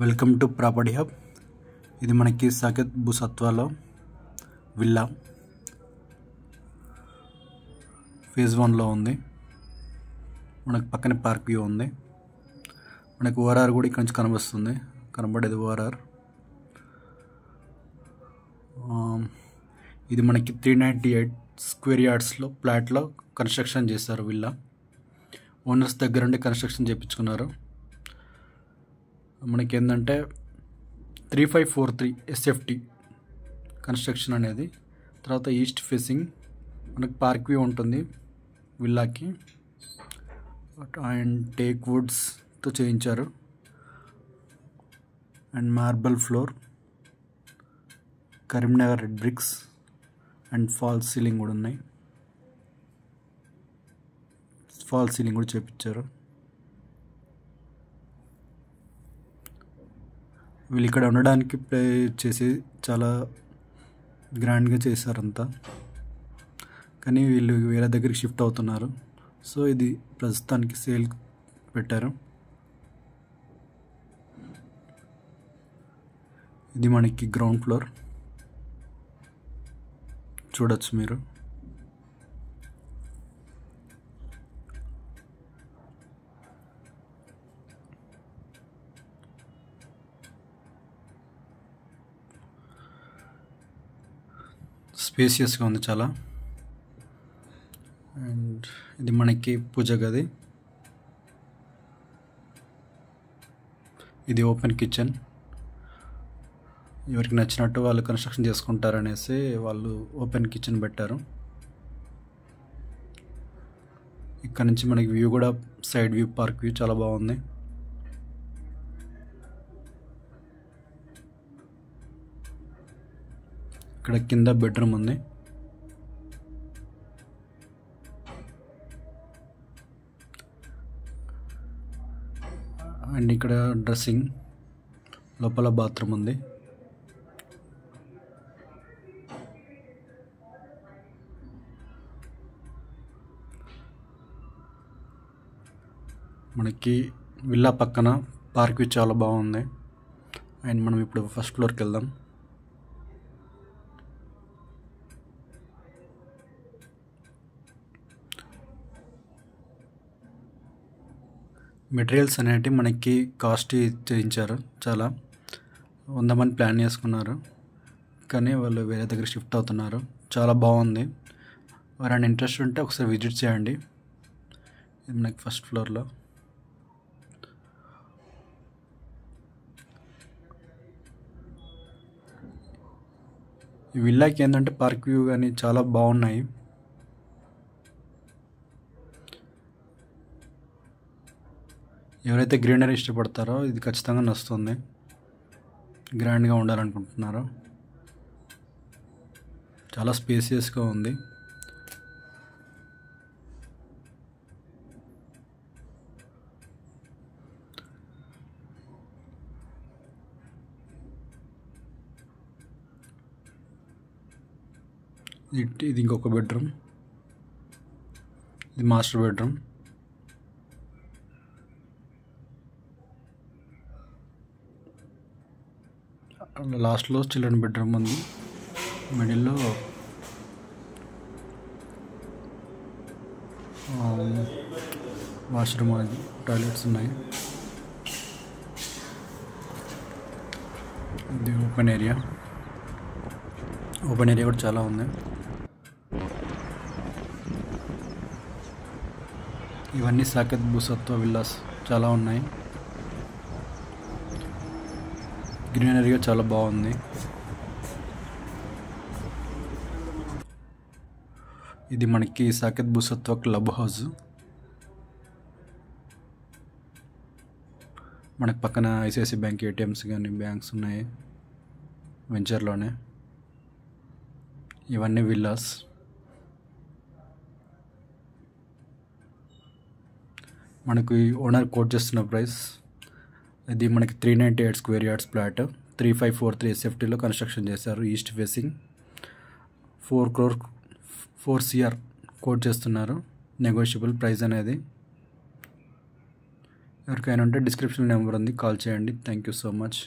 Welcome to property hub. ఇది మనకి Saketh భూసత్వాలో villa phase 1లో ఉంది. మనకు పక్కనే పార్క్ వ్యూ ఉంది. మనకు ఓఆర్ఆర్ కూడా ఇక్కడ నుంచి కనబడేది ఓఆర్ఆర్. ఇది మనకి 398 స్క్వేర్ యార్డ్స్లో ప్లాట్లో కన్స్ట్రక్షన్ చేశారు. విల్లా ఓనర్స్ దగ్గర నుండి కన్స్ట్రక్షన్ చేయించుకున్నారు. మనకి ఏంటంటే 3543 SFT కన్స్ట్రక్షన్ అనేది. తర్వాత ఈస్ట్ ఫేసింగ్ మనకి పార్క్ వ్యూ ఉంటుంది విల్లాకి. అండ్ టేక్ వుడ్స్తో చేయించారు. And marble floor, Karimnagar red bricks and false ceiling కూడా ఉన్నాయి. ఫాల్స్ సీలింగ్ కూడా చేయించారు. వీళ్ళు ఇక్కడ ఉండడానికి ప్లే చేసి చాలా గ్రాండ్గా చేశారంతా. కానీ వీళ్ళు వేరే దగ్గరికి షిఫ్ట్ అవుతున్నారు. సో ఇది ప్రస్తుతానికి సేల్ పెట్టారు. ఇది మనకి గ్రౌండ్ ఫ్లోర్ చూడొచ్చు మీరు. స్పేసియస్గా ఉంది చాలా. అండ్ ఇది మనకి పూజ గది. ఇది ఓపెన్ కిచెన్. ఎవరికి నచ్చినట్టు వాళ్ళు కన్స్ట్రక్షన్ చేసుకుంటారనేసి వాళ్ళు ఓపెన్ కిచెన్ పెట్టారు. ఇక్కడ నుంచి మనకి వ్యూ కూడా సైడ్ వ్యూ, పార్క్ వ్యూ చాలా బాగుంది. ఇక్కడ కింద బెడ్రూమ్ ఉంది. అండ్ ఇక్కడ డ్రెస్సింగ్, లోపల బాత్రూమ్ ఉంది. మనకి విల్లా పక్కన పార్క్ వ్యూ చాలా బాగుంది. అండ్ మనం ఇప్పుడు ఫస్ట్ ఫ్లోర్కి వెళ్దాం. మెటీరియల్స్ అనేవి మనకి కాస్ట్ చేయించారు. చాలా 100 మంది ప్లాన్ చేసుకున్నారు, కానీ వాళ్ళు వేరే దగ్గర షిఫ్ట్ అవుతున్నారు. చాలా బాగుంది. ఎవరైనా ఇంట్రెస్ట్ ఉంటే ఒకసారి విజిట్ చేయండి. ఇది మనకి ఫస్ట్ ఫ్లోర్లో. ఈ విల్లాకి ఏంటంటే పార్క్ వ్యూ కానీ చాలా బాగున్నాయి. ఎవరైతే గ్రీనరీ ఇష్టపడతారో ఇది ఖచ్చితంగా నచ్చుతుంది. గ్రాండ్గా ఉండాలనుకుంటున్నారో. చాలా స్పేసియస్గా ఉంది. ఇది ఇంకొక బెడ్రూమ్. ఇది మాస్టర్ బెడ్రూమ్. లాస్ట్లో చిల్డ్రన్ బెడ్రూమ్ ఉంది. మిడిల్లో వాష్రూమ్, అది టాయిలెట్స్ ఉన్నాయి. ఇది ఓపెన్ ఏరియా కూడా చాలా ఉంది. ఇవన్నీ సాకేత్ భూసత్వ విల్లాస్ చాలా ఉన్నాయి. గ్రీనరీగా చాలా బాగుంది. ఇది మనకి సాకేత్ భూసత్వ క్లబ్ హౌస్. మనకు పక్కన ఐసిఐసి బ్యాంక్ ATMs కానీ బ్యాంక్స్ ఉన్నాయి వెంచర్లోనే. ఇవన్నీ విల్లాస్. మనకు ఓనర్ కోట్ చేస్తున్న ప్రైస్, ఇది మనకి 398 స్క్వేర్ యార్డ్స్ ప్లాట్ 3543 SFTలో కన్స్ట్రక్షన్ చేశారు. ఈస్ట్ ఫేసింగ్ 4 CR కోట్ చేస్తున్నారు. నెగోషియబుల్ ప్రైస్ అనేది. ఎవరికైనా ఉంటే డిస్క్రిప్షన్ నెంబర్ ఉంది, కాల్ చేయండి. Thank you so much.